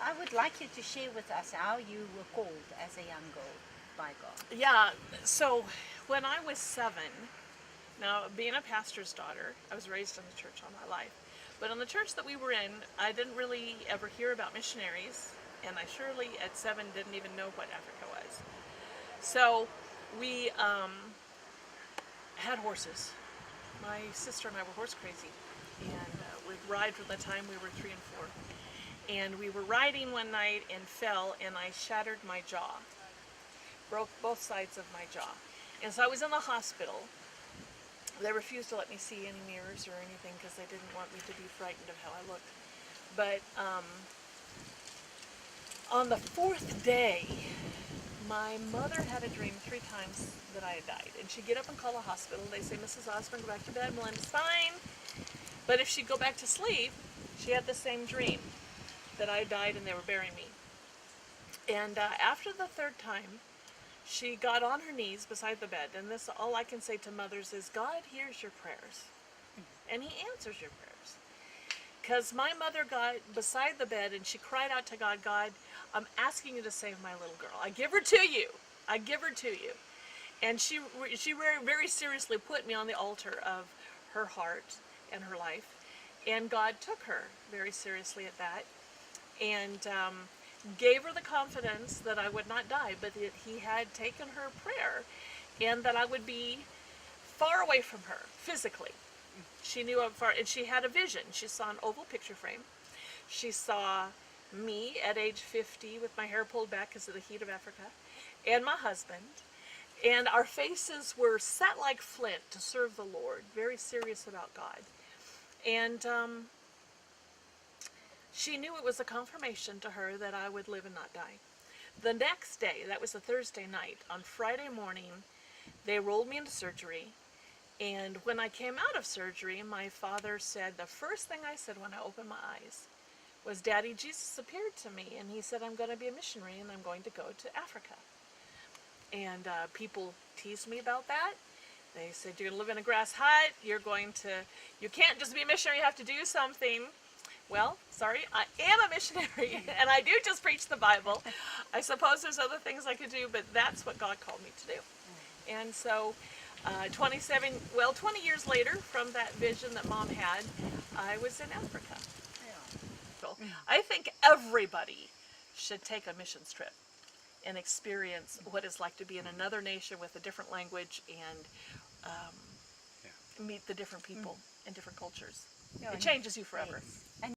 I would like you to share with us how you were called as a young girl by God. Yeah, so when I was 7, now being a pastor's daughter, I was raised in the church all my life. But in the church that we were in, I didn't really ever hear about missionaries, and I surely at 7 didn't even know what Africa was. So we had horses. My sister and I were horse crazy, and we'd ride from the time we were 3 and 4. And we were riding one night and fell, and I shattered my jaw. Broke both sides of my jaw. And so I was in the hospital. They refused to let me see any mirrors or anything because they didn't want me to be frightened of how I looked. But on the 4th day, my mother had a dream 3 times that I had died. And she'd get up and call the hospital. They say, Mrs. Osborne, go back to bed. Melinda's fine. But if she'd go back to sleep, she had the same dream, that I died and they were burying me. And after the 3rd time, she got on her knees beside the bed, and this, all I can say to mothers is, God hears your prayers, and He answers your prayers. Because my mother got beside the bed, and she cried out to God, God, I'm asking you to save my little girl. I give her to you. I give her to you. And she very seriously put me on the altar of her heart and her life, and God took her very seriously at that, and gave her the confidence that I would not die, but that He had taken her prayer, and that I would be far away from her physically. She knew I'm far, and she had a vision. She saw an oval picture frame. She saw me at age 50 with my hair pulled back because of the heat of Africa, and my husband, and our faces were set like flint to serve the Lord, very serious about God. And she knew it was a confirmation to her that I would live and not die. The next day, that was a Thursday night, on Friday morning, they rolled me into surgery. And when I came out of surgery, my father said, the first thing I said when I opened my eyes was, Daddy, Jesus appeared to me, and He said, I'm going to be a missionary, and I'm going to go to Africa. And people teased me about that. They said, you're going to live in a grass hut, you can't just be a missionary, you have to do something. Well, sorry, I am a missionary, and I do just preach the Bible. I suppose there's other things I could do, but that's what God called me to do. And so 20 years later, from that vision that Mom had, I was in Africa. Yeah. I think everybody should take a missions trip and experience what it's like to be in another nation with a different language and meet the different people and different cultures. It changes you forever. And